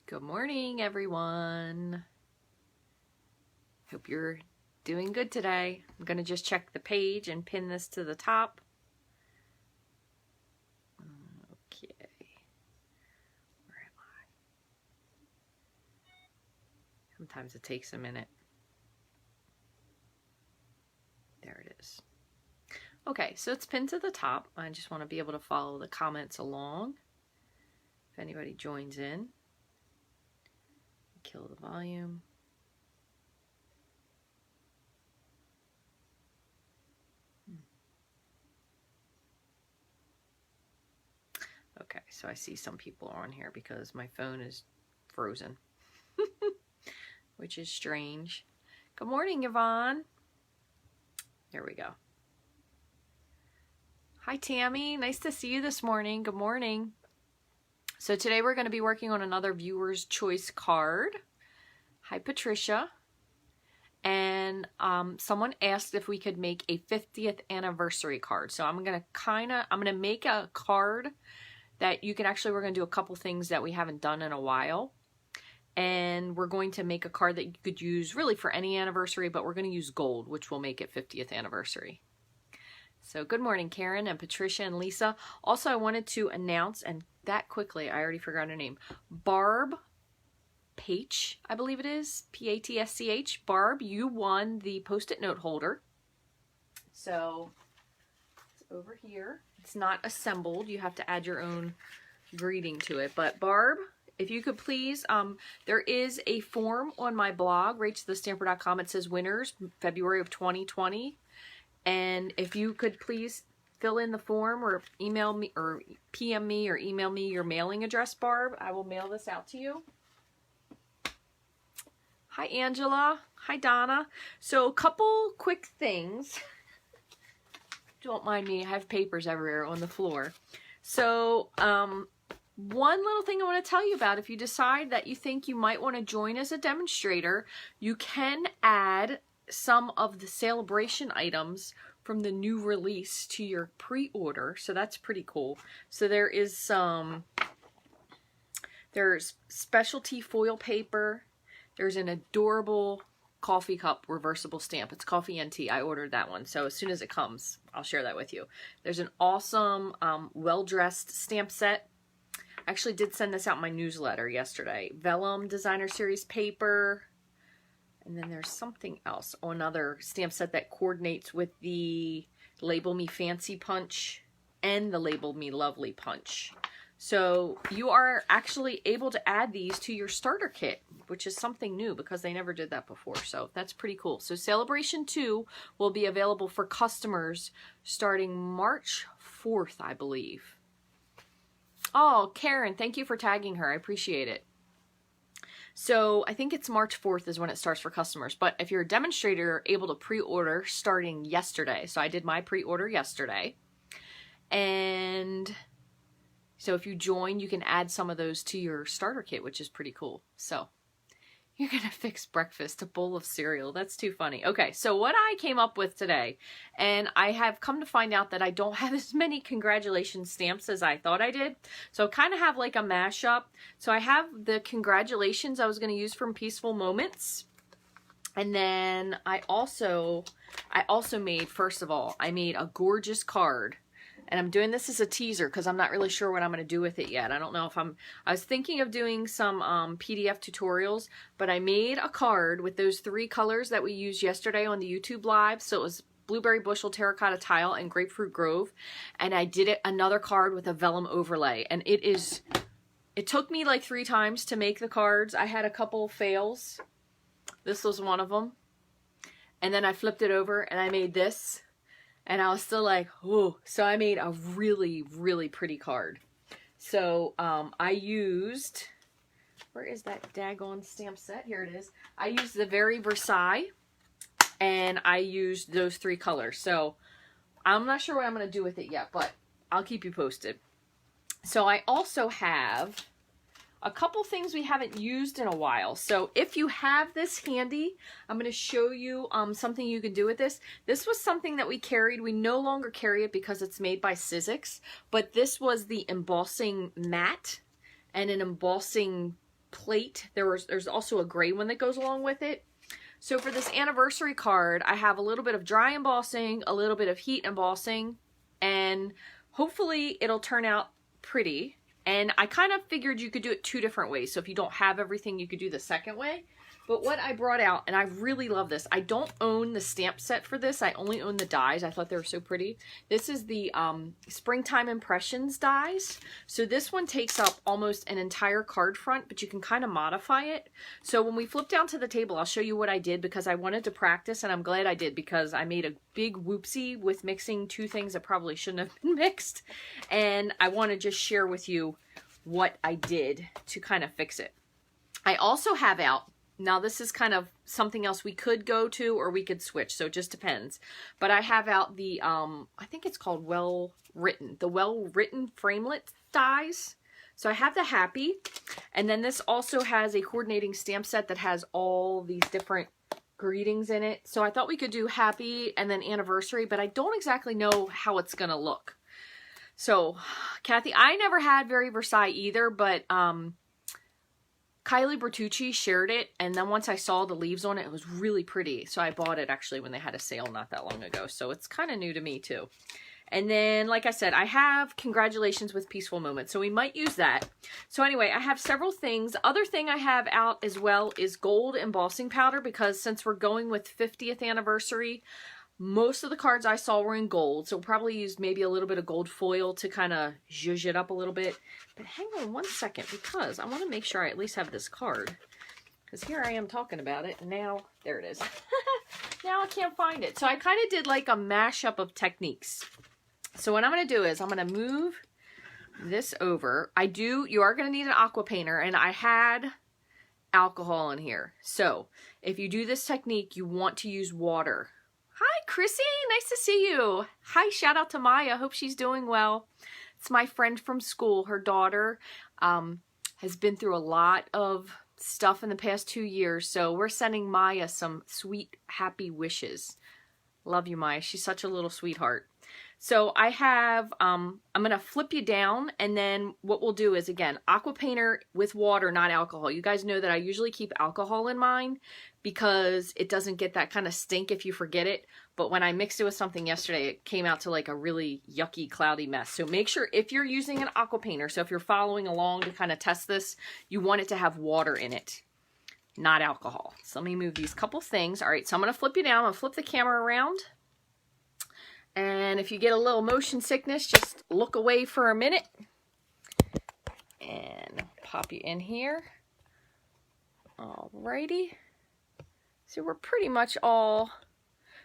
Good morning, everyone. Hope you're doing good today. I'm going to just check the page and pin this to the top. Okay. Where am I? Sometimes it takes a minute. There it is. Okay, so it's pinned to the top. I just want to be able to follow the comments along. If anybody joins in. Kill the volume. Okay, so I see some people are on here because my phone is frozen, which is strange. Good morning, Yvonne. There we go. Hi, Tammy. Nice to see you this morning. Good morning. So today we're going to be working on another viewer's choice card. Hi, Patricia. And someone asked if we could make a 50th anniversary card. So I'm going to make a card that you can we're going to do a couple things that we haven't done in a while. And we're going to make a card that you could use really for any anniversary, but we're going to use gold, which will make it 50th anniversary. So good morning, Karen and Patricia and Lisa. Also, I wanted to announce, and that quickly, I already forgot her name, Barb Page, I believe it is, P-A-T-S-C-H. Barb, you won the Post-it note holder. So it's over here. It's not assembled. You have to add your own greeting to it. But Barb, if you could please, there is a form on my blog, Rachthestamper.com. It says winners, February of 2020. And if you could please fill in the form or email me or PM me or email me your mailing address, Barb, I will mail this out to you. Hi, Angela. Hi, Donna. So a couple quick things. Don't mind me, I have papers everywhere on the floor. So one little thing I want to tell you about, if you decide that you think you might want to join as a demonstrator, you can add some of the celebration items from the new release to your pre-order, so that's pretty cool. So there is there's specialty foil paper, there's an adorable coffee cup reversible stamp. It's coffee and tea. I ordered that one, so as soon as it comes I'll share that with you. There's an awesome well-dressed stamp set. I actually did send this out in my newsletter yesterday. Vellum Designer Series paper. And then there's something else, another stamp set that coordinates with the Label Me Fancy punch and the Label Me Lovely punch. So you are actually able to add these to your starter kit, which is something new because they never did that before. So that's pretty cool. So Celebration 2 will be available for customers starting March 4th, I believe. Oh, Karen, thank you for tagging her. I appreciate it. So I think it's March 4th is when it starts for customers. But if you're a demonstrator, you're able to pre-order starting yesterday. So I did my pre-order yesterday. And so if you join, you can add some of those to your starter kit, which is pretty cool. So you're going to fix breakfast, a bowl of cereal. That's too funny. Okay, so what I came up with today, and I have come to find out that I don't have as many congratulations stamps as I thought I did. So I kind of have like a mashup. So I have the congratulations I was going to use from Peaceful Moments. And then I also made, first of all, I made a gorgeous card. And I'm doing this as a teaser because I'm not really sure what I'm going to do with it yet. I don't know if I was thinking of doing some PDF tutorials, but I made a card with those 3 colors that we used yesterday on the YouTube live. So it was Blueberry Bushel, Terracotta Tile, and Grapefruit Grove. And I did another card with a vellum overlay. And it took me like 3 times to make the cards. I had a couple fails. This was one of them. And then I flipped it over and I made this. And I was still like, oh, so I made a really, really pretty card. So I used, where is that daggone stamp set? Here it is. I used the Very Versailles, and I used those 3 colors. So I'm not sure what I'm going to do with it yet, but I'll keep you posted. So I also have a couple things we haven't used in a while. So if you have this handy, I'm going to show you something you can do with this. This was something that we carried. We no longer carry it because it's made by Sizzix, but this was the embossing mat and an embossing plate. There's also a gray one that goes along with it. So for this anniversary card, I have a little bit of dry embossing, a little bit of heat embossing, and hopefully it'll turn out pretty. And I kind of figured you could do it 2 different ways. So if you don't have everything, you could do the second way. But what I brought out, and I really love this. I don't own the stamp set for this. I only own the dies. I thought they were so pretty. This is the Springtime Impressions dies. So this one takes up almost an entire card front, but you can kind of modify it. So when we flip down to the table, I'll show you what I did because I wanted to practice, and I'm glad I did because I made a big whoopsie with mixing 2 things that probably shouldn't have been mixed. And I want to just share with you what I did to kind of fix it. I also have out, now this is kind of something else we could go to or we could switch, so it just depends. But I have out the, I think it's called the Well-Written Framelit dies. So I have the Happy, and then this also has a coordinating stamp set that has all these different greetings in it. So I thought we could do Happy and then Anniversary, but I don't exactly know how it's going to look. So, Kathy, I never had Very Versailles either, but Kylie Bertucci shared it, and then once I saw the leaves on it, it was really pretty. So I bought it actually when they had a sale not that long ago. So it's kind of new to me too. And then, like I said, I have Congratulations with Peaceful Moments. So we might use that. So anyway, I have several things. The other thing I have out as well is gold embossing powder, because since we're going with 50th anniversary, most of the cards I saw were in gold, so we'll probably use maybe a little bit of gold foil to kind of zhuzh it up a little bit. But hang on one second, because I want to make sure I at least have this card. Because here I am talking about it, and now, there it is. Now I can't find it. So I kind of did like a mashup of techniques. So what I'm going to do is I'm going to move this over. You are going to need an aqua painter, and I had alcohol in here. So if you do this technique, you want to use water. Hi, Chrissy. Nice to see you. Hi, shout out to Maya. Hope she's doing well. It's my friend from school. Her daughter has been through a lot of stuff in the past 2 years, so we're sending Maya some sweet, happy wishes. Love you, Maya. She's such a little sweetheart. So I have, I'm going to flip you down, and then what we'll do is, again, aqua painter with water, not alcohol. You guys know that I usually keep alcohol in mine because it doesn't get that kind of stink if you forget it. But when I mixed it with something yesterday, it came out to like a really yucky, cloudy mess. So make sure if you're using an aqua painter, so if you're following along to kind of test this, you want it to have water in it, not alcohol. So let me move these couple things. All right, so I'm going to flip you down. I'm going to flip the camera around. And if you get a little motion sickness, just look away for a minute. And pop you in here. Alrighty. So we're pretty much all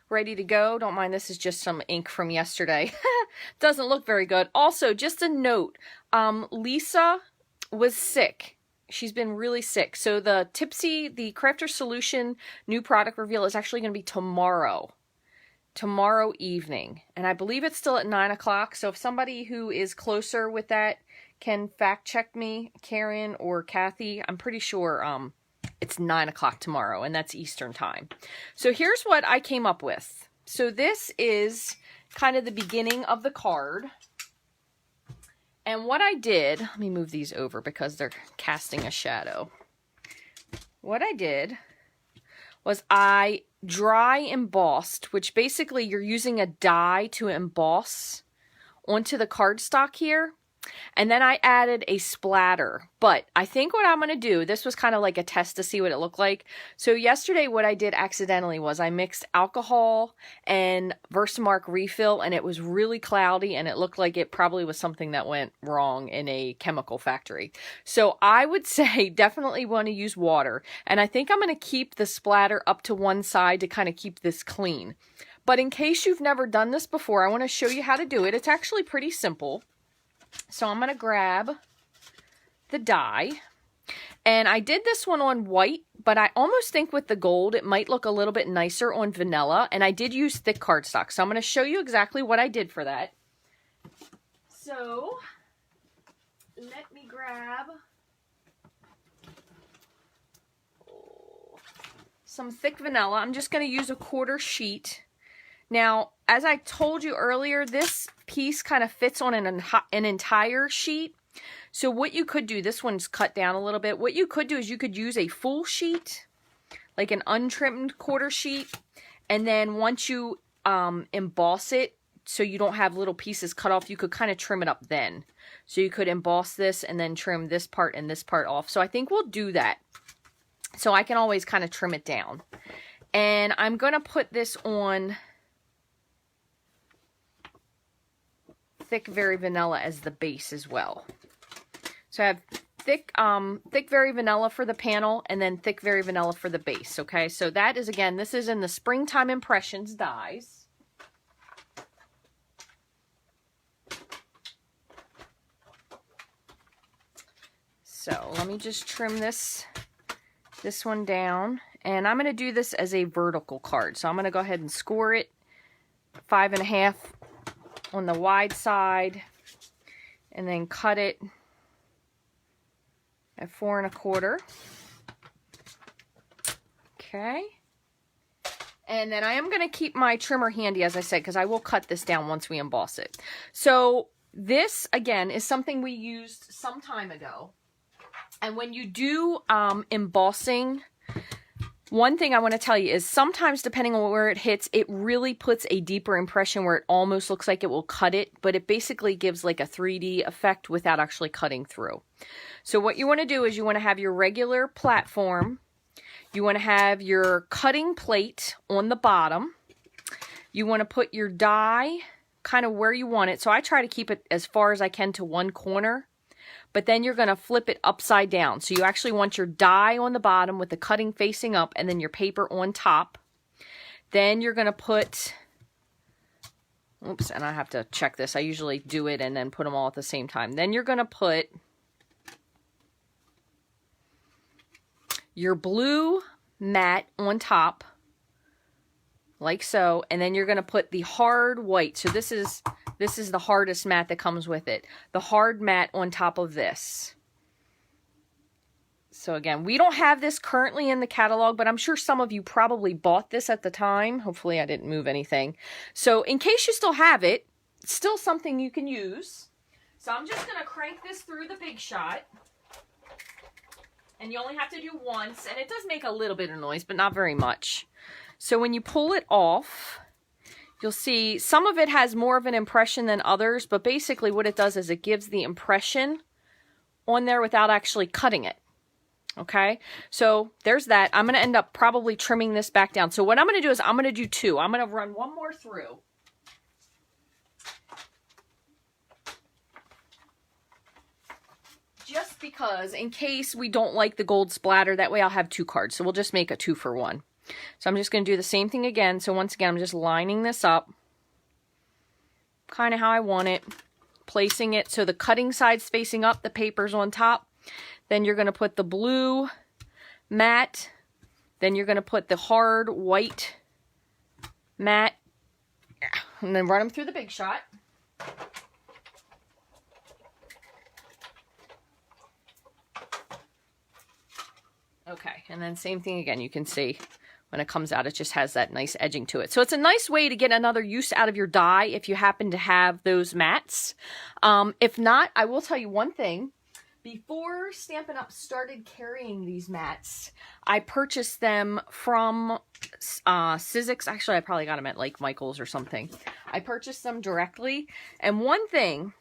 ready to go. Don't mind, this is just some ink from yesterday. Doesn't look very good. Also, just a note. Lisa was sick. She's been really sick. So the Crafter Solution new product reveal is actually going to be tomorrow evening, and I believe it's still at 9 o'clock. So if somebody who is closer with that can fact check me, Karen or Kathy, I'm pretty sure it's 9 o'clock tomorrow, and that's Eastern time. So here's what I came up with. So this is kind of the beginning of the card, and what I did, let me move these over because they're casting a shadow. What I did was I dry embossed, which basically you're using a die to emboss onto the cardstock here. And then I added a splatter. But I think what I'm going to do, this was kind of like a test to see what it looked like. So yesterday what I did accidentally was I mixed alcohol and Versamark refill, and it was really cloudy, and it looked like it probably was something that went wrong in a chemical factory. So I would say definitely want to use water. And I think I'm going to keep the splatter up to one side to kind of keep this clean. But in case you've never done this before, I want to show you how to do it. It's actually pretty simple. So I'm going to grab the die, and I did this one on white, but I almost think with the gold it might look a little bit nicer on vanilla, and I did use thick cardstock. So I'm going to show you exactly what I did for that. So let me grab some thick vanilla. I'm just going to use a 1/4 sheet. Now, as I told you earlier, this piece kind of fits on an entire sheet. So what you could do, this one's cut down a little bit. What you could do is you could use a full sheet, like an untrimmed quarter sheet. And then once you emboss it, so you don't have little pieces cut off, you could kind of trim it up then. So you could emboss this and then trim this part and this part off. So I think we'll do that. So I can always kind of trim it down. And I'm going to put this on Thick Very Vanilla as the base as well. So I have Thick Very Vanilla for the panel and then Thick Very Vanilla for the base. Okay, so that is, again, this is in the Springtime Impressions dies. So let me just trim this one down, and I'm going to do this as a vertical card. So I'm going to go ahead and score it 5.5 on the wide side, and then cut it at 4 1/4. Okay. And then I am going to keep my trimmer handy, as I said, because I will cut this down once we emboss it. So this, again, is something we used some time ago. And when you do embossing, one thing I want to tell you is sometimes, depending on where it hits, it really puts a deeper impression where it almost looks like it will cut it, but it basically gives like a 3D effect without actually cutting through. So what you want to do is you want to have your regular platform. You want to have your cutting plate on the bottom. You want to put your die kind of where you want it. So I try to keep it as far as I can to one corner. But then you're going to flip it upside down. So you actually want your die on the bottom with the cutting facing up and then your paper on top. Then you're going to put, oops, and I have to check this. I usually do it and then put them all at the same time. Then you're going to put your blue mat on top, like so. And then you're going to put the hard white. So this is the hardest mat that comes with it. The hard mat on top of this. So again, we don't have this currently in the catalog, but I'm sure some of you probably bought this at the time. Hopefully I didn't move anything. So in case you still have it, it's still something you can use. So I'm just going to crank this through the Big Shot. And you only have to do once. And it does make a little bit of noise, but not very much. So when you pull it off, you'll see some of it has more of an impression than others, but basically what it does is it gives the impression on there without actually cutting it. Okay, so there's that. I'm going to end up probably trimming this back down. So what I'm going to do is I'm going to do two. I'm going to run one more through. Just because, in case we don't like the gold splatter, that way I'll have two cards. So we'll just make a 2-for-1. So I'm just going to do the same thing again. So once again, I'm just lining this up kind of how I want it, placing it so the cutting side's facing up, the paper's on top. Then you're going to put the blue mat. Then you're going to put the hard white mat. And then run them through the Big Shot. Okay, and then same thing again. You can see when it comes out, it just has that nice edging to it. So it's a nice way to get another use out of your die if you happen to have those mats. If not, I will tell you one thing. Before Stampin' Up! Started carrying these mats, I purchased them from Sizzix. Actually, I probably got them at like Michael's or something. I purchased them directly. And one thing,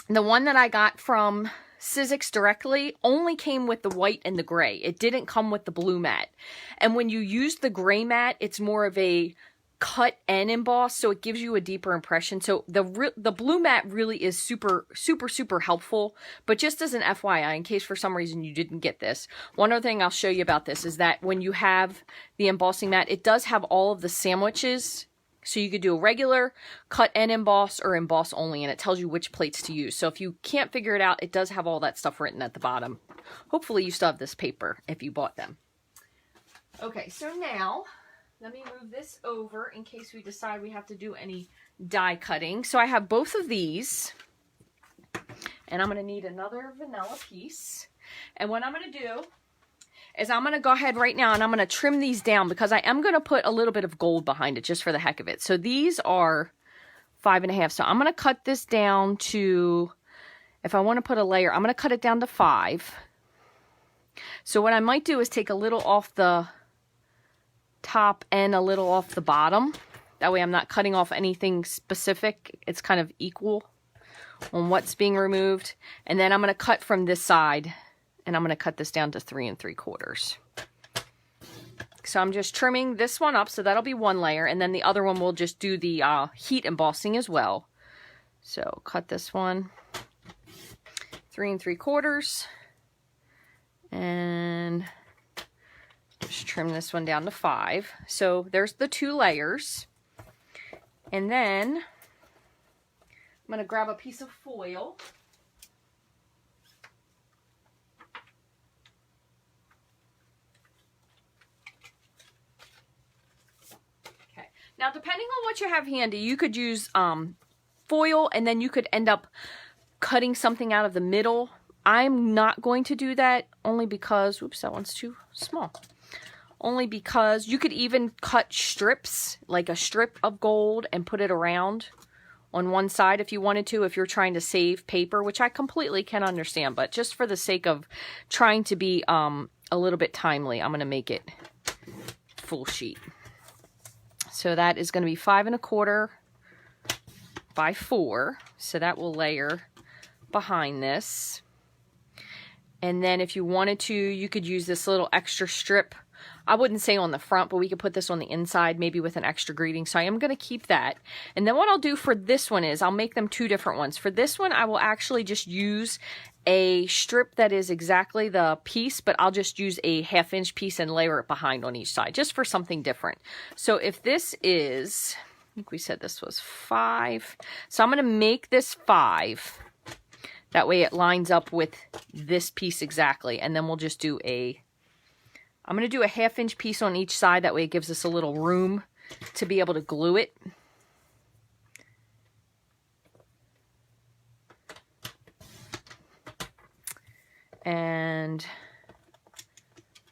the one that I got from Sizzix directly only came with the white and the gray. It didn't come with the blue mat. And when you use the gray mat, it's more of a cut and emboss, so it gives you a deeper impression. So the blue mat really is super helpful. But just as an FYI, in case for some reason you didn't get this, one other thing I'll show you about this is that when you have the embossing mat, it does have all of the sandwiches. So you could do a regular, cut and emboss, or emboss only, and it tells you which plates to use. So if you can't figure it out, it does have all that stuff written at the bottom. Hopefully you still have this paper if you bought them. Okay, so now let me move this over in case we decide we have to do any die cutting. So I have both of these, and I'm going to need another vanilla piece. And what I'm going to do is I'm going to go ahead right now and I'm going to trim these down because I am going to put a little bit of gold behind it just for the heck of it. So these are 5.5. So I'm going to cut this down to if I want to put a layer, I'm going to cut it down to 5. So what I might do is take a little off the top and a little off the bottom. That way I'm not cutting off anything specific. It's kind of equal on what's being removed. And then I'm going to cut from this side, and I'm going to cut this down to 3 3/4. So I'm just trimming this one up, so that'll be one layer, and then the other one we'll just do the heat embossing as well. So cut this one 3 3/4, and just trim this one down to 5. So there's the 2 layers. And then I'm going to grab a piece of foil. Okay. Now, depending on what you have handy, you could use foil, and then you could end up cutting something out of the middle. I'm not going to do that only because, oops, that one's too small. Only because you could even cut strips, like a strip of gold, and put it around on one side if you wanted to, if you're trying to save paper, which I completely can understand. But just for the sake of trying to be a little bit timely, I'm going to make it full sheet. So that is going to be 5 1/4 by 4. So that will layer behind this. And then if you wanted to, you could use this little extra strip. I wouldn't say on the front, but we could put this on the inside, maybe with an extra greeting. So I am going to keep that. And then what I'll do for this one is I'll make them 2 different ones. For this one, I will actually just use a strip that is exactly the piece, but I'll just use a 1/2 inch piece and layer it behind on each side, just for something different. So if this is, I think we said this was 5. So I'm going to make this 5. That way it lines up with this piece exactly. And then we'll just do I'm going to do a 1/2 inch piece on each side. That way it gives us a little room to be able to glue it. And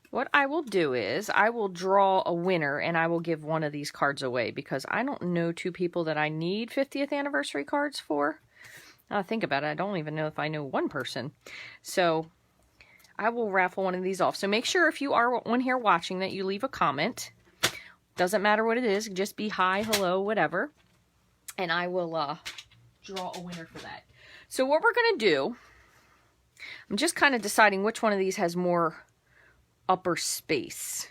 what I will do is I will draw a winner, and I will give one of these cards away, because I don't know 2 people that I need 50th anniversary cards for. Now I think about it, I don't even know if I know 1 person. So I will raffle one of these off. So make sure if you are on here watching that you leave a comment. Doesn't matter what it is. Just be hi, hello, whatever. And I will draw a winner for that. So what we're going to do, I'm just kind of deciding which one of these has more upper space.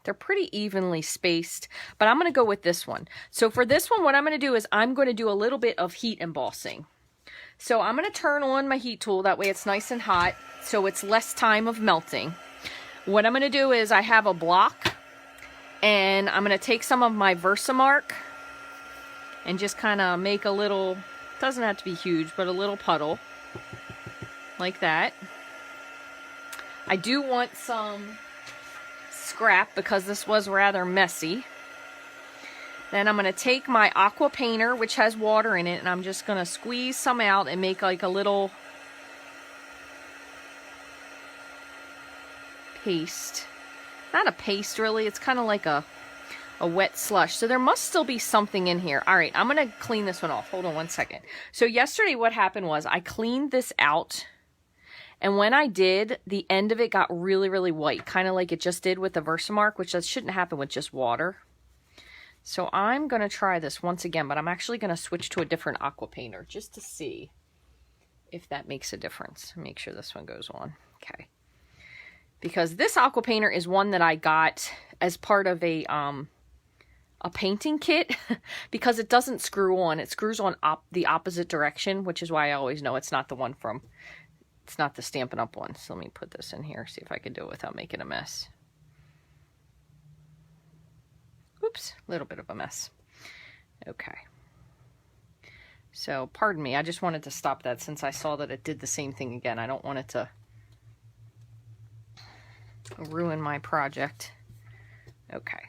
They're pretty evenly spaced, but I'm going to go with this one. So for this one, what I'm going to do is I'm going to do a little bit of heat embossing. So I'm going to turn on my heat tool. That way it's nice and hot, so it's less time of melting. What I'm going to do is I have a block, and I'm going to take some of my Versamark and just kind of make a little, doesn't have to be huge, but a little puddle like that. I do want some scrap because this was rather messy. Then I'm going to take my aqua painter, which has water in it, and I'm just going to squeeze some out and make like a little paste. Not a paste really, it's kind of like a wet slush. So there must still be something in here. All right, I'm going to clean this one off. Hold on one second. So yesterday what happened was I cleaned this out, and when I did, the end of it got really, really white, kind of like it just did with the Versamark, which that shouldn't happen with just water. So I'm going to try this once again, but I'm actually going to switch to a different aqua painter just to see if that makes a difference. Make sure this one goes on. Okay. Because this aqua painter is one that I got as part of a painting kit because it doesn't screw on. It screws on the opposite direction, which is why I always know it's not the one from, it's not the Stampin' Up one. So let me put this in here, see if I can do it without making a mess. Oops, a little bit of a mess. Okay. So, pardon me, I just wanted to stop that since I saw that it did the same thing again. I don't want it to ruin my project. Okay,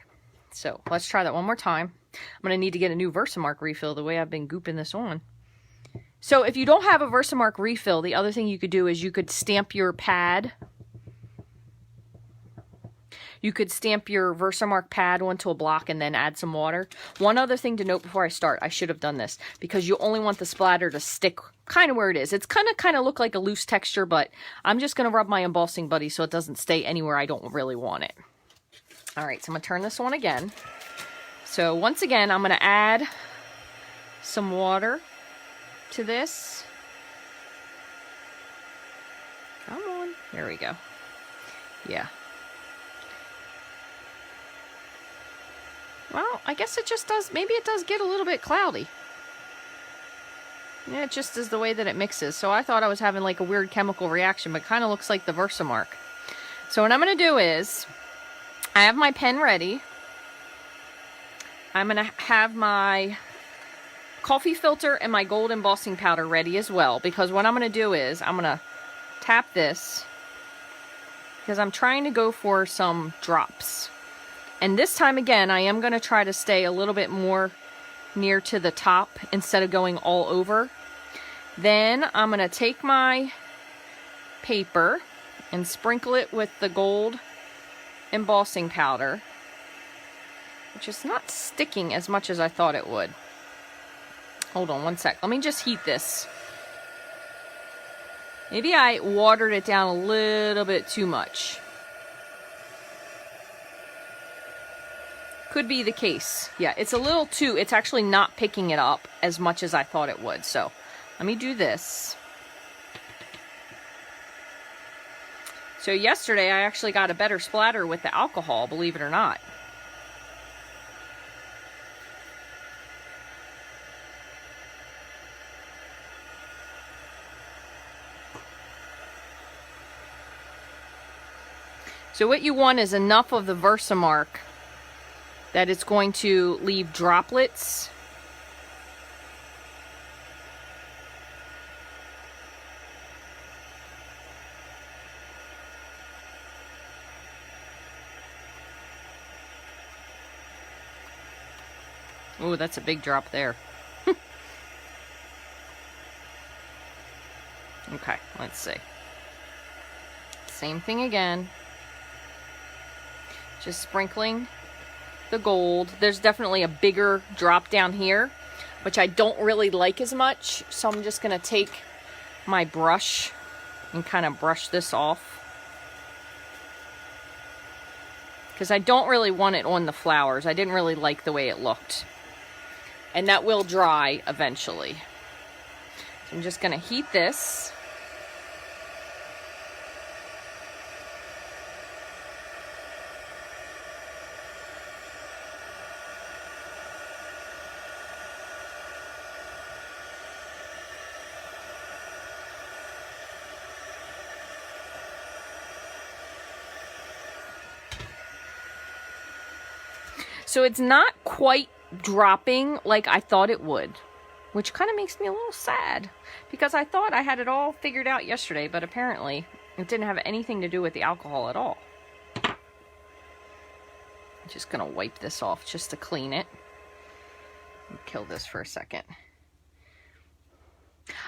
so let's try that one more time. I'm going to need to get a new Versamark refill the way I've been gooping this on. So if you don't have a Versamark refill, the other thing you could do is you could stamp your pad. You could stamp your Versamark pad onto a block and then add some water. One other thing to note before I start, I should have done this, because you only want the splatter to stick kind of where it is. It's kind of look like a loose texture, but I'm just going to rub my embossing buddy so it doesn't stay anywhere I don't really want it. All right, so I'm going to turn this on again. So once again, I'm going to add some water to this. Come on. There we go. Yeah. Well, I guess it just does, maybe it does get a little bit cloudy. Yeah, it just is the way that it mixes. So I thought I was having like a weird chemical reaction, but it kind of looks like the Versamark. So what I'm going to do is, I have my pen ready. I'm going to have my coffee filter and my gold embossing powder ready as well, because what I'm going to do is, I'm going to tap this, because I'm trying to go for some drops. And this time again, I am going to try to stay a little bit more near to the top instead of going all over. Then I'm going to take my paper and sprinkle it with the gold embossing powder, which is not sticking as much as I thought it would. Hold on one sec. Let me just heat this. Maybe I watered it down a little bit too much. Could be the case. Yeah, it's a little too, it's actually not picking it up as much as I thought it would. So let me do this. So yesterday I actually got a better splatter with the alcohol, believe it or not. So what you want is enough of the Versamark that it's going to leave droplets. Oh, that's a big drop there. Okay, let's see. Same thing again. Just sprinkling the gold. There's definitely a bigger drop down here, which I don't really like as much. So I'm just going to take my brush and kind of brush this off, because I don't really want it on the flowers. I didn't really like the way it looked. And that will dry eventually. So I'm just going to heat this. So it's not quite dropping like I thought it would, which kind of makes me a little sad, because I thought I had it all figured out yesterday, but apparently it didn't have anything to do with the alcohol at all. I'm just gonna wipe this off just to clean it. Kill this for a second.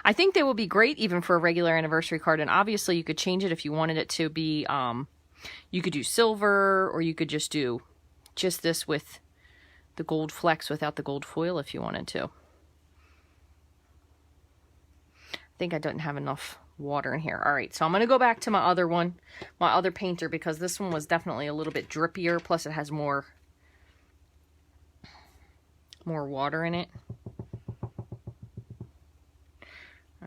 I think they will be great even for a regular anniversary card, and obviously you could change it if you wanted it to be, you could do silver, or you could just do just this with the gold flecks without the gold foil if you wanted to. I think I didn't have enough water in here. All right, so I'm going to go back to my other one, my other painter, because this one was definitely a little bit drippier, plus it has more water in it.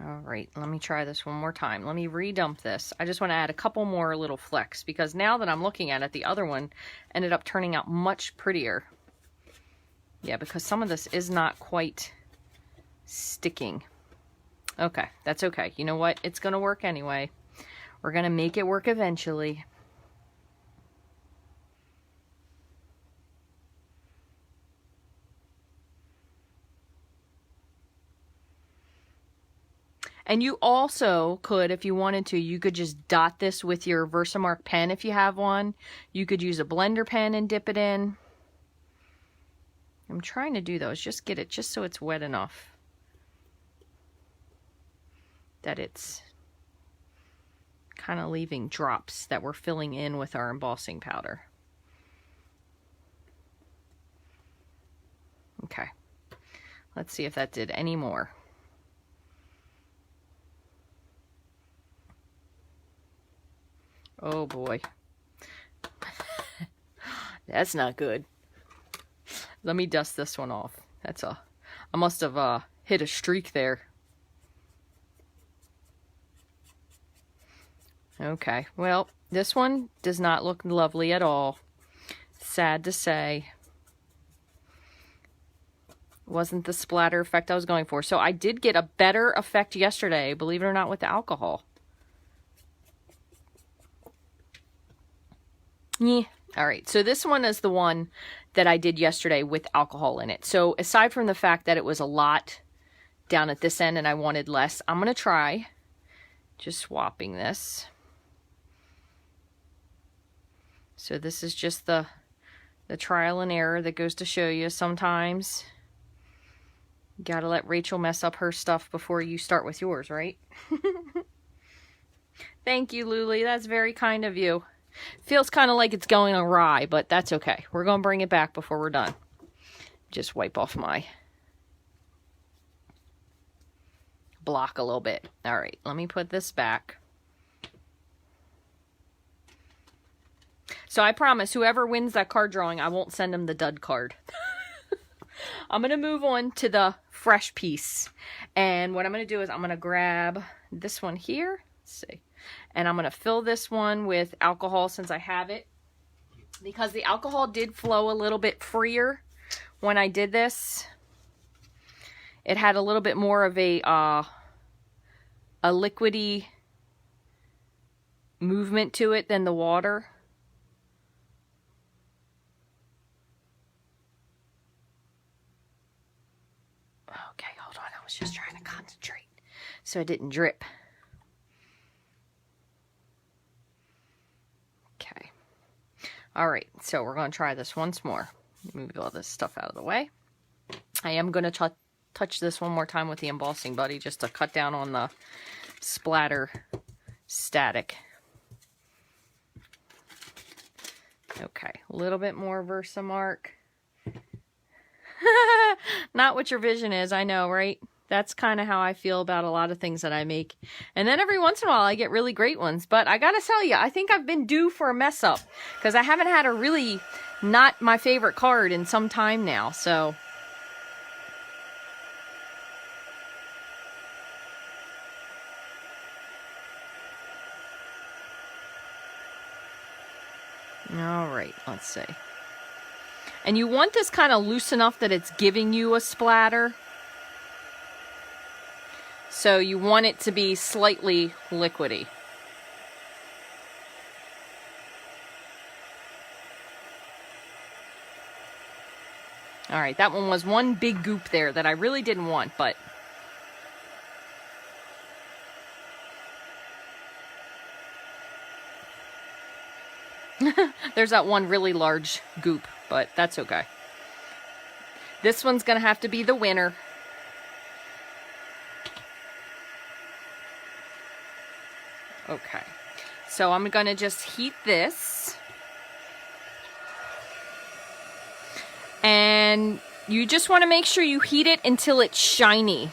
All right, let me try this one more time. Let me redump this. I just want to add a couple more little flecks, because now that I'm looking at it, the other one ended up turning out much prettier. Yeah, because some of this is not quite sticking. Okay, that's okay. You know what? It's going to work anyway. We're going to make it work eventually. And you also could, if you wanted to, you could just dot this with your Versamark pen if you have one. You could use a blender pen and dip it in. I'm trying to do those, just get it just so it's wet enough that it's kind of leaving drops that we're filling in with our embossing powder. Okay. Let's see if that did any more. Oh boy. That's not good. Let me dust this one off. I must have hit a streak there. Okay, well, this one does not look lovely at all. Sad to say. Wasn't the splatter effect I was going for. So I did get a better effect yesterday, believe it or not, with the alcohol. Yeah. All right, so this one is the one that I did yesterday with alcohol in it. So aside from the fact that it was a lot down at this end and I wanted less, I'm going to try just swapping this. So this is just the trial and error that goes to show you sometimes you gotta let Rachel mess up her stuff before you start with yours, right? Thank you, Luli. That's very kind of you. Feels kind of like it's going awry, but that's okay. We're going to bring it back before we're done. Just wipe off my block a little bit. All right, let me put this back. So I promise whoever wins that card drawing, I won't send them the dud card. I'm going to move on to the fresh piece. And what I'm going to do is I'm going to grab this one here. Let's see. And I'm going to fill this one with alcohol since I have it. Because the alcohol did flow a little bit freer when I did this. It had a little bit more of a liquidy movement to it than the water. Okay, hold on. I was just trying to concentrate so it didn't drip. Okay. All right, so we're going to try this once more. Move all this stuff out of the way. I am going to touch this one more time with the Embossing Buddy just to cut down on the splatter static. Okay, a little bit more Versamark. Not what your vision is, I know, right? That's kind of how I feel about a lot of things that I make. And then every once in a while I get really great ones. But I gotta tell you, I think I've been due for a mess up. Because I haven't had a really not my favorite card in some time now, so... Alright, let's see. And you want this kind of loose enough that it's giving you a splatter. So you want it to be slightly liquidy. Alright, that one was one big goop there that I really didn't want, but... There's that one really large goop, but that's okay. This one's going to have to be the winner. Okay, so I'm going to just heat this. And you just want to make sure you heat it until it's shiny.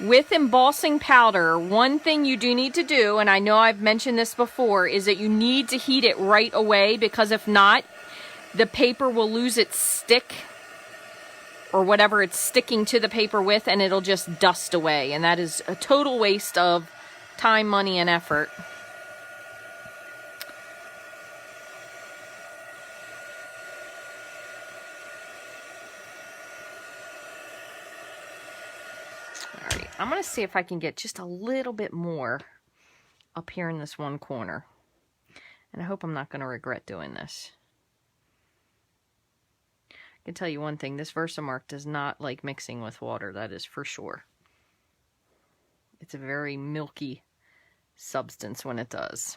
With embossing powder, one thing you do need to do, and I know I've mentioned this before, is that you need to heat it right away, because if not, the paper will lose its stick or whatever it's sticking to the paper with, and it'll just dust away. And that is a total waste of time, money, and effort. I'm going to see if I can get just a little bit more up here in this one corner. And I hope I'm not going to regret doing this. I can tell you one thing, this Versamark does not like mixing with water, that is for sure. It's a very milky substance when it does.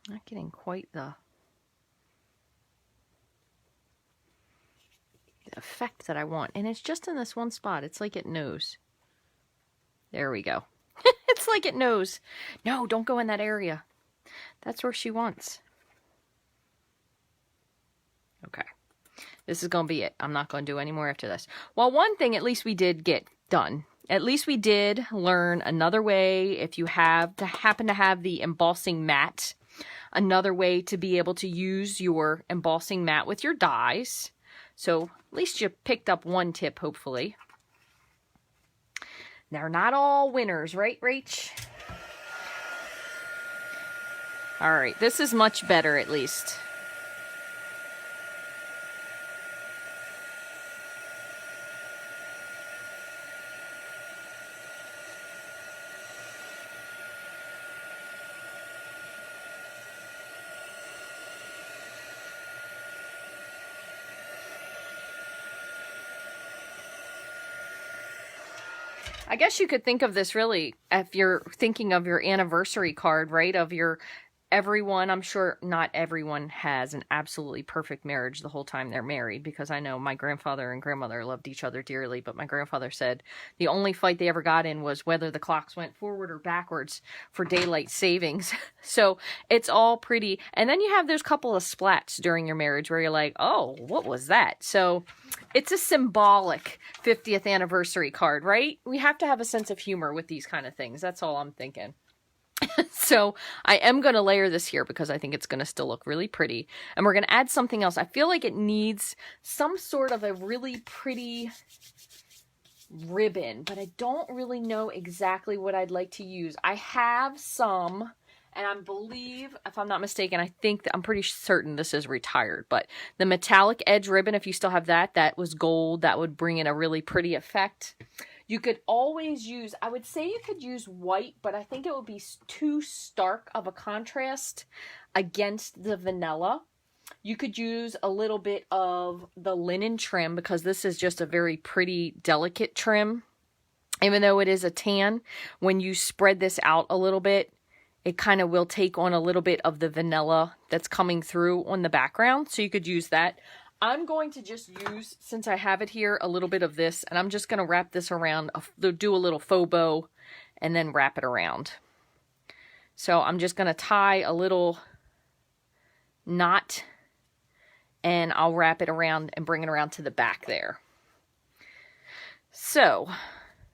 Not getting quite the effect that I want. And it's just in this one spot. It's like it knows. There we go. It's like it knows. No, don't go in that area. That's where she wants. Okay. This is going to be it. I'm not going to do any more after this. Well, one thing at least we did get done. At least we did learn another way, if you happen to have the embossing mat, another way to be able to use your embossing mat with your dies. So at least you picked up one tip, hopefully. They're not all winners, right, Rach? All right, this is much better at least. I guess you could think of this really, if you're thinking of your anniversary card, right? Of your everyone. I'm sure not everyone has an absolutely perfect marriage the whole time they're married, because I know my grandfather and grandmother loved each other dearly, but my grandfather said the only fight they ever got in was whether the clocks went forward or backwards for daylight savings. So it's all pretty. And then you have those couple of splats during your marriage where you're like, oh, what was that? So it's a symbolic 50th anniversary card, right? We have to have a sense of humor with these kind of things. That's all I'm thinking. So I am going to layer this here because I think it's going to still look really pretty. And we're going to add something else. I feel like it needs some sort of a really pretty ribbon, but I don't really know exactly what I'd like to use. I have some, and I believe, if I'm not mistaken, I think that I'm pretty certain this is retired, but the metallic edge ribbon, if you still have that, that was gold. That would bring in a really pretty effect. You could always use, I would say you could use white, but I think it would be too stark of a contrast against the vanilla. You could use a little bit of the linen trim because this is just a very pretty, delicate trim. Even though it is a tan, when you spread this out a little bit, it kind of will take on a little bit of the vanilla that's coming through on the background. So you could use that. I'm going to just use, since I have it here, a little bit of this, and I'm just going to wrap this around, do a little faux bow, and then wrap it around. So I'm just going to tie a little knot, and I'll wrap it around and bring it around to the back there. So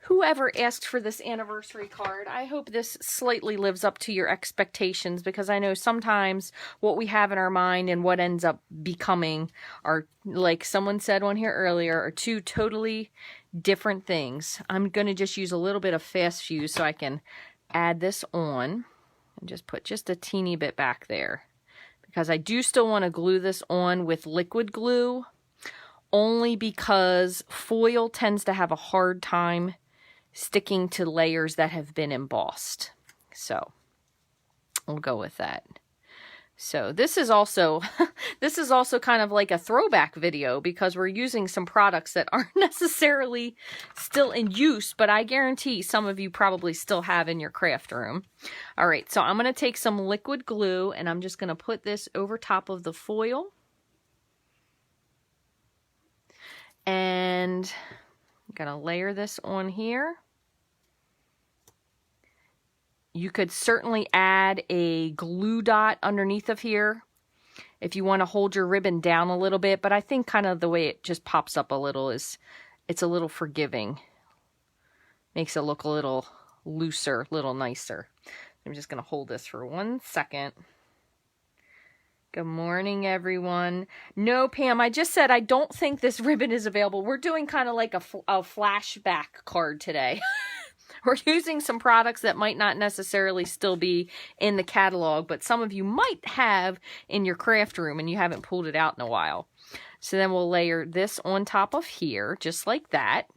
whoever asked for this anniversary card, I hope this slightly lives up to your expectations, because I know sometimes what we have in our mind and what ends up becoming are, like someone said on here earlier, are two totally different things. I'm going to just use a little bit of fast fuse so I can add this on and just put just a teeny bit back there, because I do still want to glue this on with liquid glue, only because foil tends to have a hard time sticking to layers that have been embossed. So we'll go with that. So this is also kind of like a throwback video, because we're using some products that aren't necessarily still in use, but I guarantee some of you probably still have in your craft room. All right, so I'm going to take some liquid glue and I'm just going to put this over top of the foil. And I'm going to layer this on here. You could certainly add a glue dot underneath of here if you want to hold your ribbon down a little bit, but I think kind of the way it just pops up a little is it's a little forgiving. Makes it look a little looser, a little nicer. I'm just going to hold this for 1 second. Good morning, everyone. No, Pam, I just said I don't think this ribbon is available. We're doing kind of like a flashback card today. We're using some products that might not necessarily still be in the catalog, but some of you might have in your craft room and you haven't pulled it out in a while. So then we'll layer this on top of here, just like that.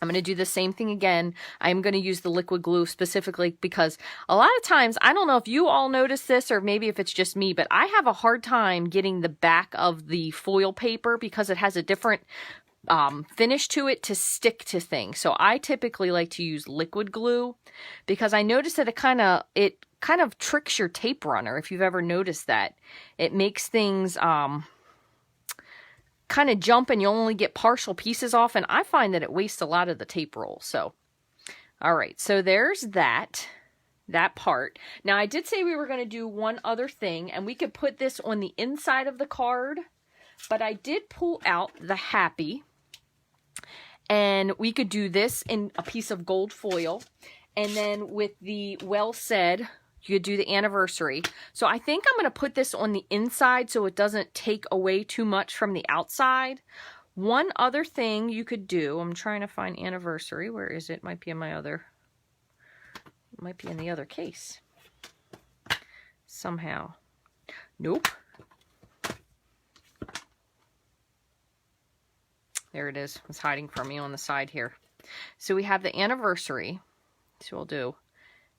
I'm going to do the same thing again. I'm going to use the liquid glue specifically because a lot of times, I don't know if you all notice this or maybe if it's just me, but I have a hard time getting the back of the foil paper because it has a different finish to it to stick to things. So I typically like to use liquid glue because I noticed that it kind of tricks your tape runner. If you've ever noticed that, it makes things kind kind of jump and you'll only get partial pieces off, and I find that it wastes a lot of the tape roll. So, all right, so there's that part. Now, I did say we were going to do one other thing, and we could put this on the inside of the card, but I did pull out the happy, and we could do this in a piece of gold foil, and then with the well said, you could do the anniversary. So I think I'm going to put this on the inside so it doesn't take away too much from the outside. One other thing you could do, I'm trying to find anniversary. Where is it? Might be in my other, it might be in the other case. Somehow. Nope. There it is. It's hiding from me on the side here. So we have the anniversary. So we'll do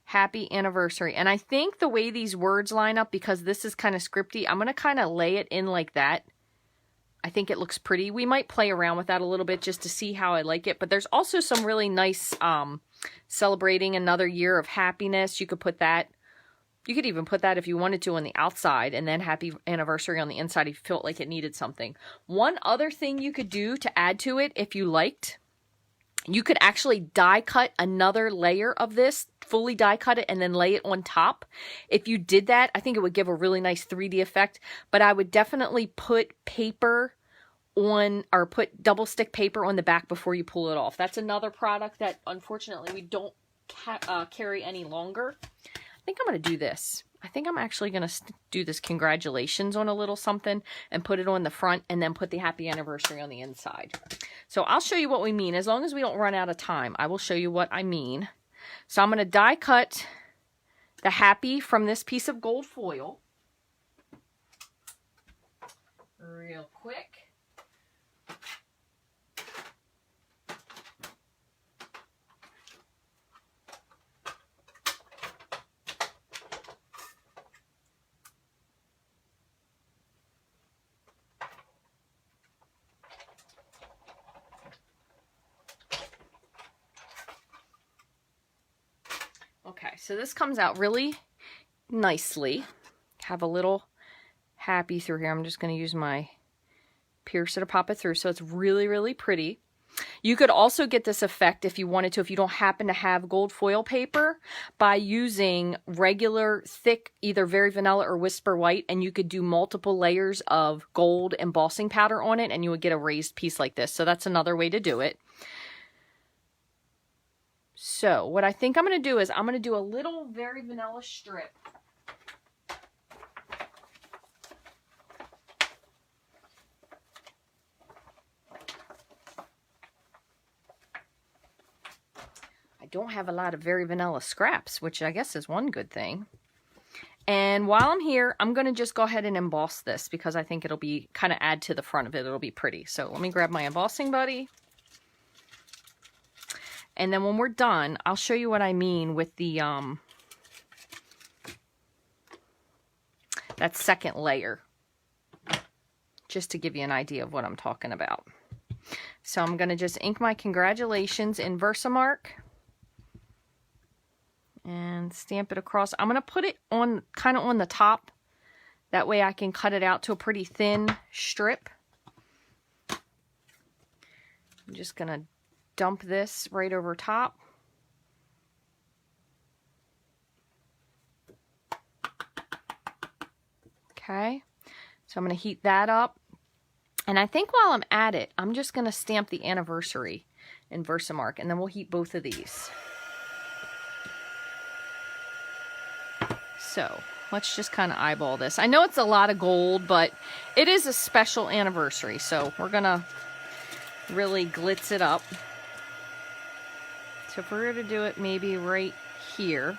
happy anniversary. And I think the way these words line up, because this is kind of scripty, I'm going to kind of lay it in like that. I think it looks pretty. We might play around with that a little bit just to see how I like it. But there's also some really nice celebrating another year of happiness. You could put that. You could even put that if you wanted to on the outside, and then happy anniversary on the inside if you felt like it needed something. One other thing you could do to add to it if you liked, you could actually die cut another layer of this, fully die cut it, and then lay it on top. If you did that, I think it would give a really nice 3D effect, but I would definitely put paper on, or put double stick paper on the back before you pull it off. That's another product that unfortunately we don't carry any longer. I think I'm going to do this. I think I'm actually going to do this congratulations on a little something and put it on the front, and then put the happy anniversary on the inside. So I'll show you what we mean. As long as we don't run out of time, I will show you what I mean. So I'm going to die cut the happy from this piece of gold foil real quick. Okay, so this comes out really nicely. Have a little happy through here. I'm just going to use my piercer to pop it through, so it's really, really pretty. You could also get this effect if you wanted to, if you don't happen to have gold foil paper, by using regular thick, either Very Vanilla or Whisper White, and you could do multiple layers of gold embossing powder on it, and you would get a raised piece like this. So that's another way to do it. So what I think I'm going to do is I'm going to do a little Very Vanilla strip. I don't have a lot of Very Vanilla scraps, which I guess is one good thing. And while I'm here, I'm going to just go ahead and emboss this because I think it'll be kind of add to the front of it. It'll be pretty. So let me grab my embossing buddy. And then when we're done, I'll show you what I mean with the that second layer, just to give you an idea of what I'm talking about. So I'm going to just ink my congratulations in Versamark and stamp it across. I'm going to put it on kind of on the top. That way I can cut it out to a pretty thin strip. I'm just going to dump this right over top. Okay, so I'm going to heat that up. And I think while I'm at it, I'm just going to stamp the anniversary in Versamark, and then we'll heat both of these. So let's just kind of eyeball this. I know it's a lot of gold, but it is a special anniversary, so we're going to really glitz it up. So if we're going to do it maybe right here.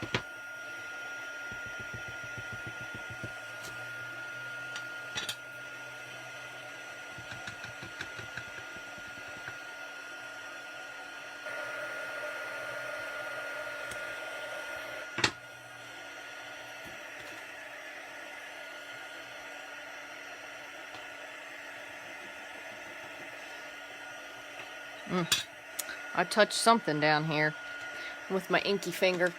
I touched something down here with my inky finger.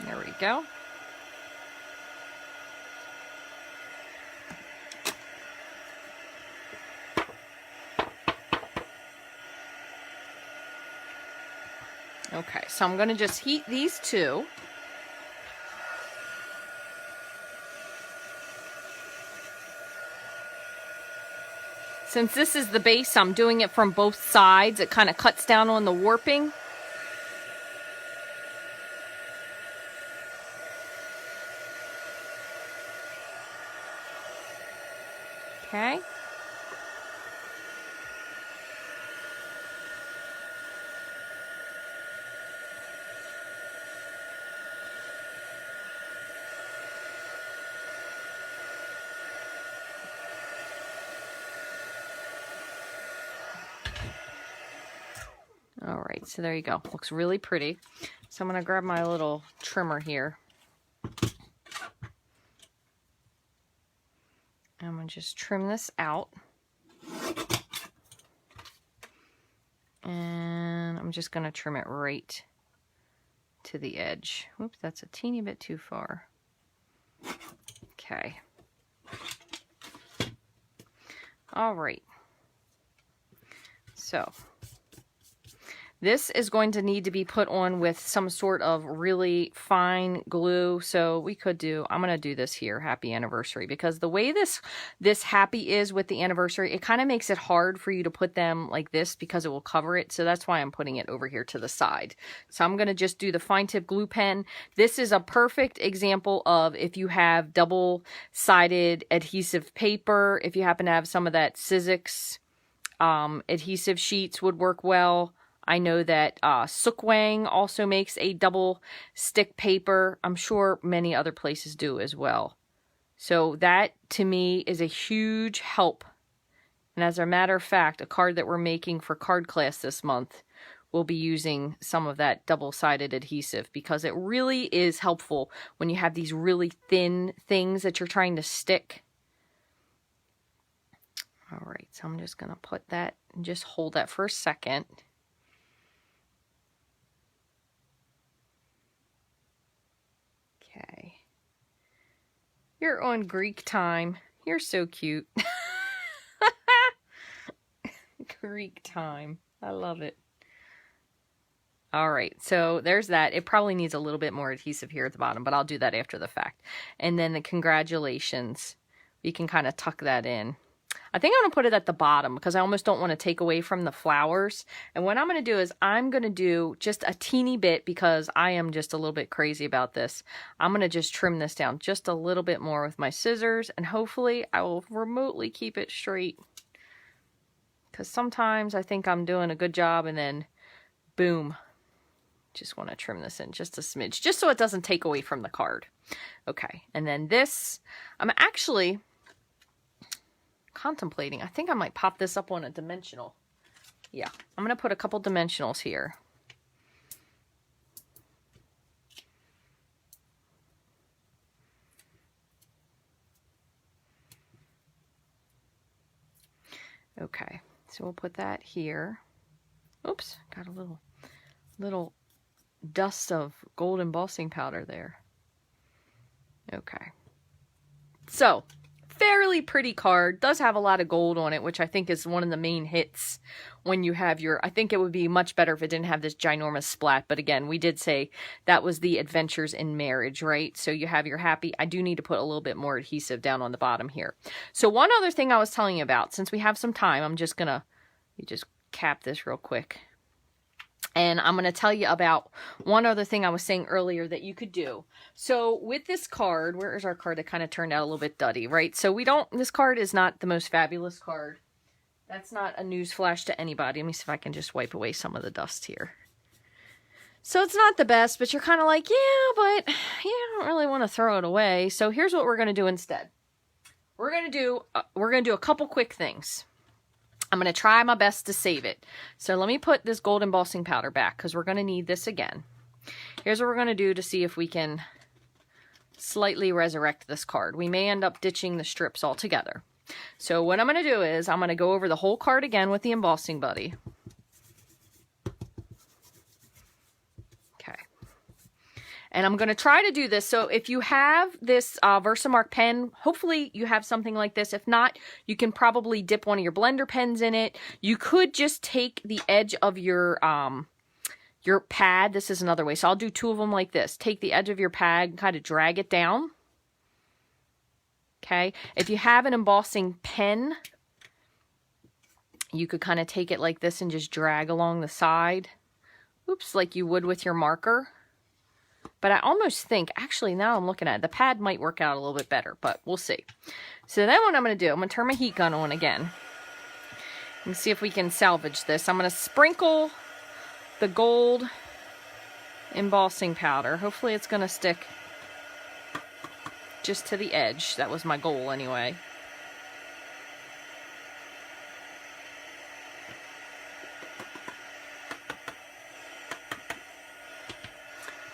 There we go. Okay, so I'm going to just heat these two. Since this is the base, I'm doing it from both sides. It kind of cuts down on the warping. Okay. All right, so there you go. Looks really pretty. So I'm going to grab my little trimmer here. I'm going to just trim this out. And I'm just going to trim it right to the edge. Oops, that's a teeny bit too far. Okay. All right. So this is going to need to be put on with some sort of really fine glue. So we could do, I'm going to do this here, happy anniversary, because the way this happy is with the anniversary, it kind of makes it hard for you to put them like this because it will cover it. So that's why I'm putting it over here to the side. So I'm going to just do the fine tip glue pen. This is a perfect example of if you have double-sided adhesive paper, if you happen to have some of that Sizzix adhesive sheets would work well. I know that Sukwang also makes a double stick paper. I'm sure many other places do as well. So that, to me, is a huge help. And as a matter of fact, a card that we're making for card class this month will be using some of that double-sided adhesive because it really is helpful when you have these really thin things that you're trying to stick. All right, so I'm just going to put that and just hold that for a second. Okay. You're on Greek time. You're so cute. Greek time. I love it. All right, so there's that. It probably needs a little bit more adhesive here at the bottom, but I'll do that after the fact. And then the congratulations. We can kind of tuck that in. I think I'm going to put it at the bottom because I almost don't want to take away from the flowers. And what I'm going to do is I'm going to do just a teeny bit because I am just a little bit crazy about this. I'm going to just trim this down just a little bit more with my scissors, and hopefully I will remotely keep it straight. Because sometimes I think I'm doing a good job and then boom. Just want to trim this in just a smidge, just so it doesn't take away from the card. Okay, and then this, I'm actually contemplating. I think I might pop this up on a dimensional. Yeah, I'm going to put a couple dimensionals here. Okay, so we'll put that here. Oops, got a little dust of gold embossing powder there. Okay. So, fairly pretty card. Does have a lot of gold on it, which I think is one of the main hits when you have your... I think it would be much better if it didn't have this ginormous splat. But again, we did say that was the Adventures in Marriage, right? So you have your happy. I do need to put a little bit more adhesive down on the bottom here. So one other thing I was telling you about, since we have some time, I'm just going to just cap this real quick. And I'm going to tell you about one other thing I was saying earlier that you could do. So with this card, where is our card that kind of turned out a little bit duddy, right? So this card is not the most fabulous card. That's not a news flash to anybody. Let me see if I can just wipe away some of the dust here. So it's not the best, but you're kind of like, yeah, but I don't really want to throw it away. So here's what we're going to do instead. We're going to do a couple quick things. I'm going to try my best to save it. So let me put this gold embossing powder back because we're going to need this again. Here's what we're going to do to see if we can slightly resurrect this card. We may end up ditching the strips altogether. So what I'm going to do is I'm going to go over the whole card again with the embossing buddy. Okay. And I'm going to try to do this. So if you have this Versamark pen, hopefully you have something like this. If not, you can probably dip one of your blender pens in it. You could just take the edge of your your pad, this is another way. So I'll do 2 of them like this. Take the edge of your pad and kind of drag it down. Okay. If you have an embossing pen, you could kind of take it like this and just drag along the side. Oops, like you would with your marker. But I almost think, actually now I'm looking at it, the pad might work out a little bit better, but we'll see. So then what I'm going to do, I'm going to turn my heat gun on again. And see if we can salvage this. I'm going to sprinkle the gold embossing powder. Hopefully it's going to stick just to the edge. That was my goal anyway.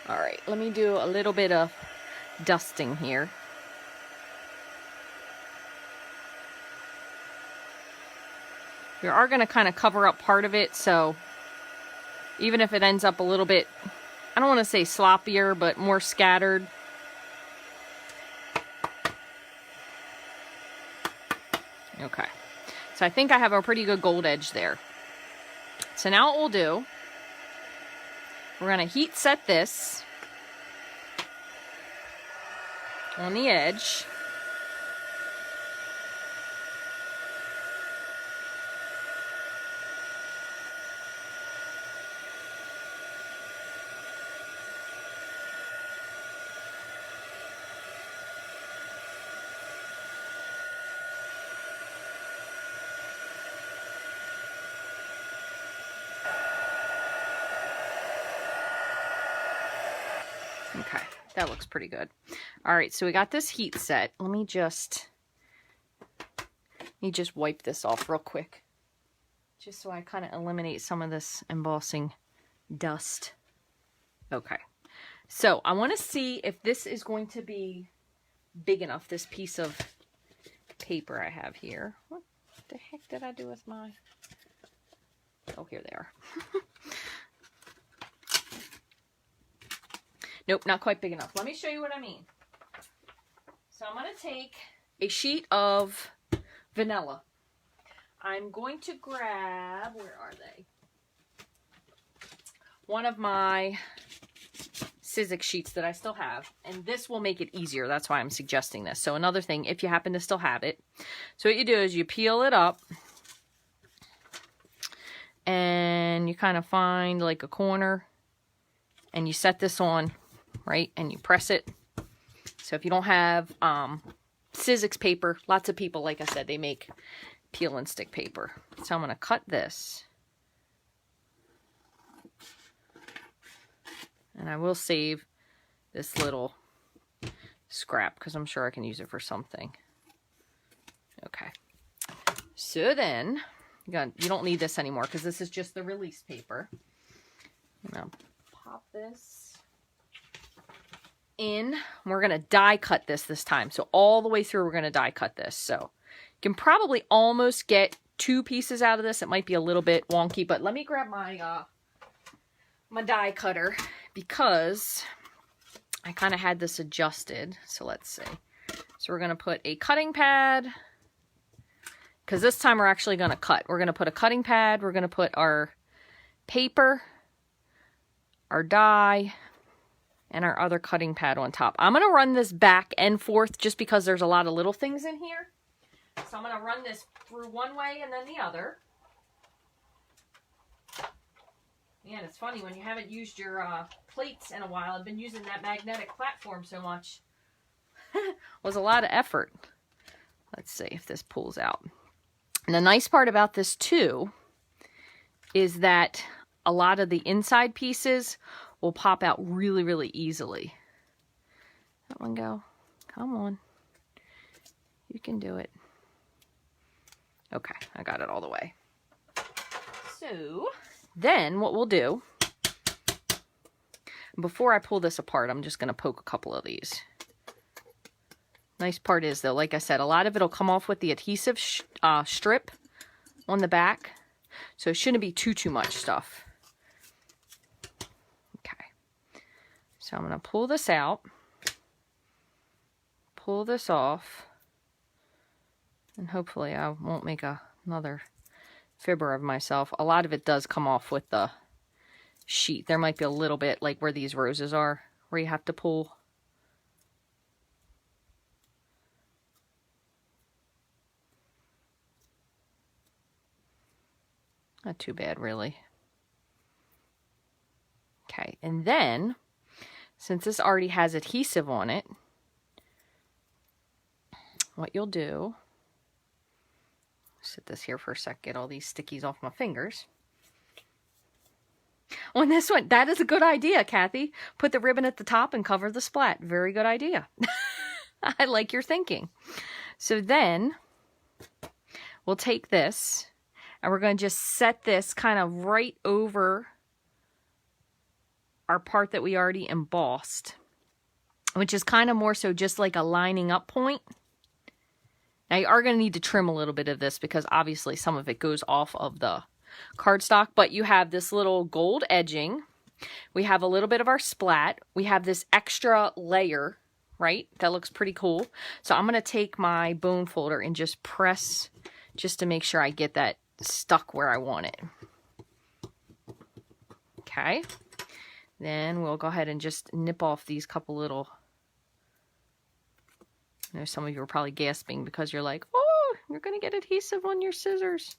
All right, let me do a little bit of dusting here. We are going to kind of cover up part of it, so even if it ends up a little bit, I don't want to say sloppier, but more scattered. Okay, so I think I have a pretty good gold edge there. So now what we'll do, we're going to heat set this on the edge. Okay, that looks pretty good. All right, so we got this heat set. Let me just wipe this off real quick, just so I kind of eliminate some of this embossing dust. Okay, so I want to see if this is going to be big enough, this piece of paper I have here. What the heck did I do with my... Oh, here they are. Nope, not quite big enough. Let me show you what I mean. So I'm going to take a sheet of vanilla. I'm going to grab, where are they? One of my Sizzix sheets that I still have, and this will make it easier. That's why I'm suggesting this. So another thing, if you happen to still have it, so what you do is you peel it up, and you kind of find like a corner, and you set this on, right, and you press it. So if you don't have Sizzix paper, lots of people, like I said, they make peel and stick paper. So I'm going to cut this. And I will save this little scrap because I'm sure I can use it for something. Okay. So then, you don't need this anymore because this is just the release paper. Now pop this in. We're going to die cut this time. So all the way through we're going to die cut this. So you can probably almost get 2 pieces out of this. It might be a little bit wonky, but let me grab my my die cutter because I kind of had this adjusted. So let's see. So we're going to put a cutting pad, because this time we're actually going to cut. We're going to put a cutting pad. We're going to put our paper, our die, and our other cutting pad on top. I'm going to run this back and forth just because there's a lot of little things in here. So I'm going to run this through one way and then the other. Man, it's funny when you haven't used your plates in a while. I've been using that magnetic platform so much. It was a lot of effort. Let's see if this pulls out. And the nice part about this too is that a lot of the inside pieces will pop out really, really easily. That one go. Come on. You can do it. Okay, I got it all the way. So then what we'll do, before I pull this apart, I'm just going to poke a couple of these. Nice part is, though, like I said, a lot of it will come off with the adhesive strip on the back. So it shouldn't be too much stuff. Okay. So I'm going to pull this out. Pull this off. And hopefully I won't make another fibber of myself. A lot of it does come off with the sheet. There might be a little bit like where these roses are, where you have to pull. Not too bad, really. Okay, and then, since this already has adhesive on it, what you'll do, sit this here for a sec, get all these stickies off my fingers. On this one, that is a good idea, Kathy. Put the ribbon at the top and cover the splat. Very good idea. I like your thinking. So then, we'll take this, and we're going to just set this kind of right over our part that we already embossed, which is kind of more so just like a lining up point. Now you are going to need to trim a little bit of this because obviously some of it goes off of the cardstock, but you have this little gold edging. We have a little bit of our splat. We have this extra layer, right? That looks pretty cool. So I'm going to take my bone folder and just press just to make sure I get that stuck where I want it. Okay. Then we'll go ahead and just nip off these couple little, I know some of you are probably gasping because you're like, oh, you're going to get adhesive on your scissors.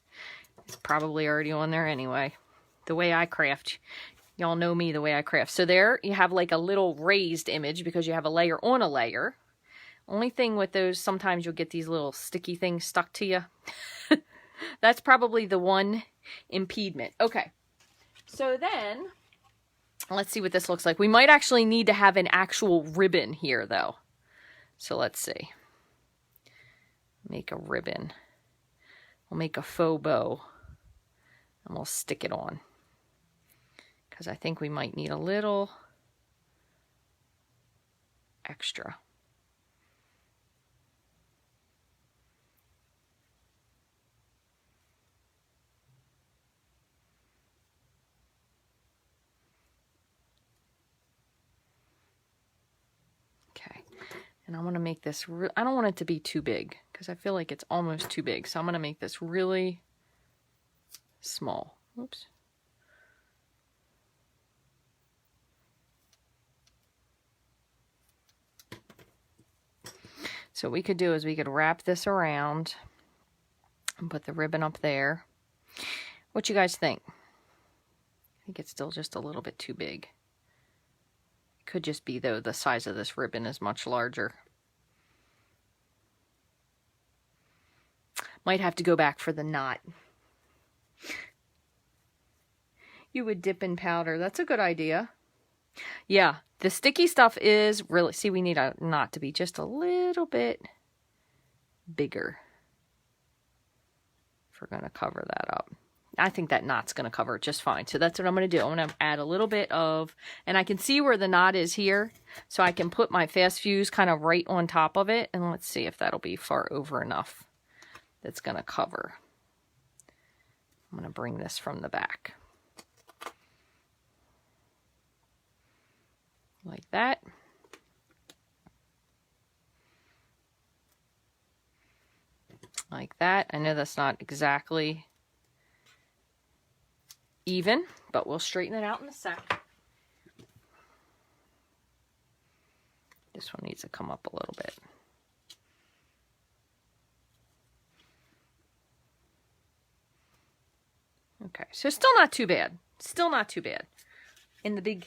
It's probably already on there anyway. The way I craft, y'all know me the way I craft. So there you have like a little raised image because you have a layer on a layer. Only thing with those, sometimes you'll get these little sticky things stuck to you. That's probably the one impediment. Okay, so then let's see what this looks like. We might actually need to have an actual ribbon here, though. So let's see. Make a ribbon. We'll make a faux bow. And we'll stick it on. Because I think we might need a little extra. And I'm going to make this, I don't want it to be too big because I feel like it's almost too big. So I'm going to make this really small. Oops. So what we could do is we could wrap this around and put the ribbon up there. What you guys think? I think it's still just a little bit too big. Could just be, though, the size of this ribbon is much larger. Might have to go back for the knot. You would dip in powder. That's a good idea. Yeah, the sticky stuff is really... See, we need a knot to be just a little bit bigger if we're going to cover that up. I think that knot's going to cover it just fine. So that's what I'm going to do. I'm going to add a little bit of, and I can see where the knot is here. So I can put my fast fuse kind of right on top of it. And let's see if that'll be far over enough. That's going to cover. I'm going to bring this from the back. Like that. Like that. I know that's not exactly even, but we'll straighten it out in a sec. This one needs to come up a little bit. Okay, so still not too bad. Still not too bad in the big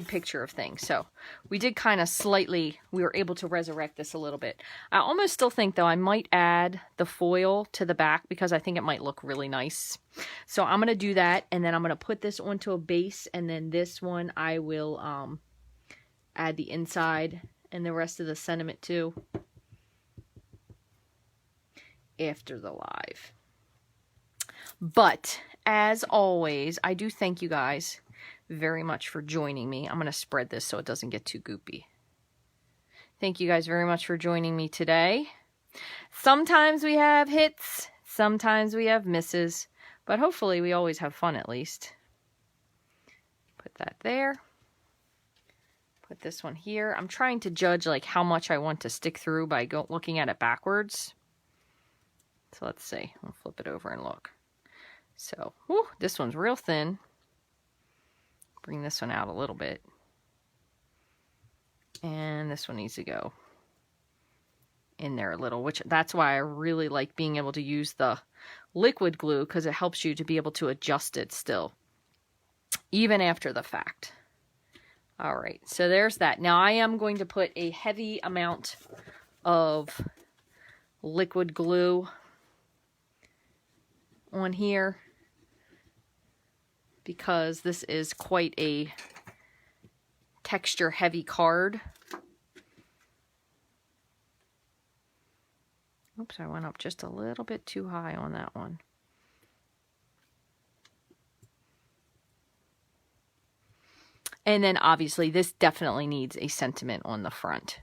picture of things. So we did kind of slightly, we were able to resurrect this a little bit. I almost still think, though, I might add the foil to the back because I think it might look really nice. So I'm going to do that, and then I'm going to put this onto a base, and then this one I will add the inside and the rest of the sentiment to after the live. But as always, I do thank you guys very much for joining me. I'm going to spread this so it doesn't get too goopy. Thank you guys very much for joining me today. Sometimes we have hits, sometimes we have misses, but hopefully we always have fun at least. Put that there. Put this one here. I'm trying to judge like how much I want to stick through by looking at it backwards. So let's see. I'll flip it over and look. So, whew, this one's real thin. Bring this one out a little bit. And this one needs to go in there a little, which that's why I really like being able to use the liquid glue, because it helps you to be able to adjust it still, even after the fact. All right, so there's that. Now I am going to put a heavy amount of liquid glue on here because this is quite a texture heavy card. Oops, I went up just a little bit too high on that one. And then obviously this definitely needs a sentiment on the front.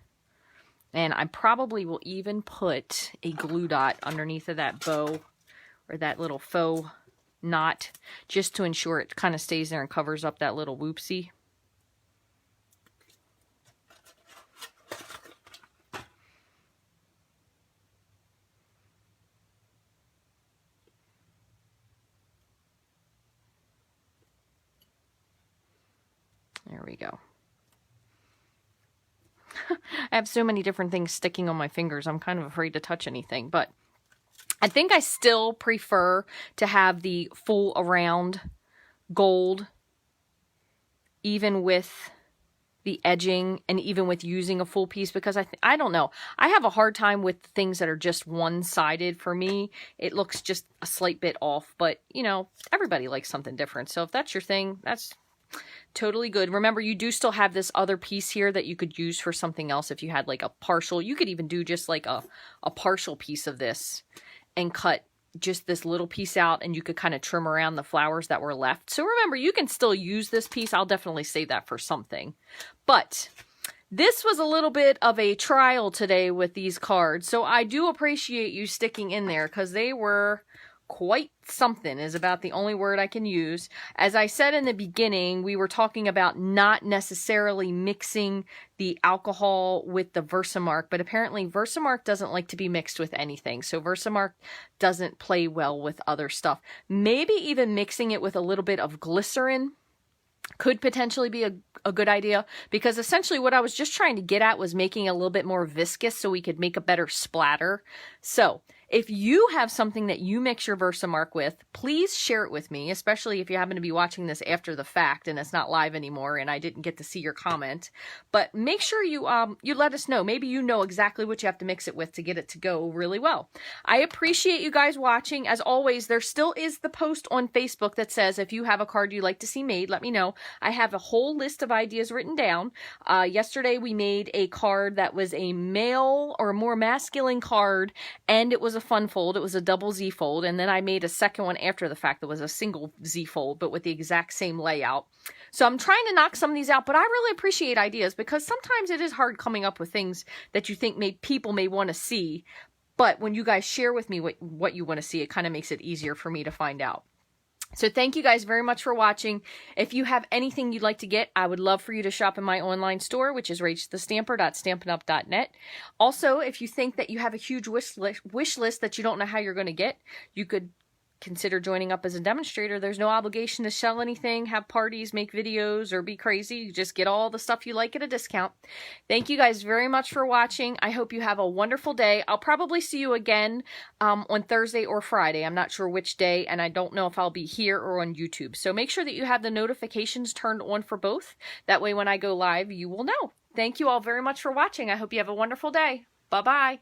And I probably will even put a glue dot underneath of that bow or that little faux knot just to ensure it kind of stays there and covers up that little whoopsie. There we go. I have so many different things sticking on my fingers. I'm kind of afraid to touch anything, but I think I still prefer to have the full around gold, even with the edging and even with using a full piece, because I don't know. I have a hard time with things that are just one-sided. For me, it looks just a slight bit off, but you know, everybody likes something different. So if that's your thing, that's totally good. Remember, you do still have this other piece here that you could use for something else. If you had like a partial, you could even do just like a partial piece of this and cut just this little piece out, and you could kind of trim around the flowers that were left. So remember, you can still use this piece. I'll definitely save that for something. But this was a little bit of a trial today with these cards. So I do appreciate you sticking in there because they were quite something, is about the only word I can use. As I said in the beginning, we were talking about not necessarily mixing the alcohol with the Versamark, but apparently Versamark doesn't like to be mixed with anything. So Versamark doesn't play well with other stuff. Maybe even mixing it with a little bit of glycerin could potentially be a good idea, because essentially what I was just trying to get at was making it a little bit more viscous so we could make a better splatter. So if you have something that you mix your Versamark with, please share it with me, especially if you happen to be watching this after the fact and it's not live anymore and I didn't get to see your comment. But make sure you let us know. Maybe you know exactly what you have to mix it with to get it to go really well. I appreciate you guys watching. As always, there still is the post on Facebook that says if you have a card you'd like to see made, let me know. I have a whole list of ideas written down. Yesterday we made a card that was a male or more masculine card, and it was a fun fold. It was a double Z fold, and then I made a second one after the fact that was a single Z fold, but with the exact same layout. So I'm trying to knock some of these out, but I really appreciate ideas, because sometimes it is hard coming up with things that you think people may want to see, but when you guys share with me what you want to see, it kind of makes it easier for me to find out. So thank you guys very much for watching. If you have anything you'd like to get, I would love for you to shop in my online store, which is rachthestamper.stampinup.net. Also, if you think that you have a huge wish list that you don't know how you're going to get, you could consider joining up as a demonstrator. There's no obligation to sell anything, have parties, make videos, or be crazy. You just get all the stuff you like at a discount. Thank you guys very much for watching. I hope you have a wonderful day. I'll probably see you again on Thursday or Friday. I'm not sure which day, and I don't know if I'll be here or on YouTube. So make sure that you have the notifications turned on for both. That way when I go live, you will know. Thank you all very much for watching. I hope you have a wonderful day. Bye-bye.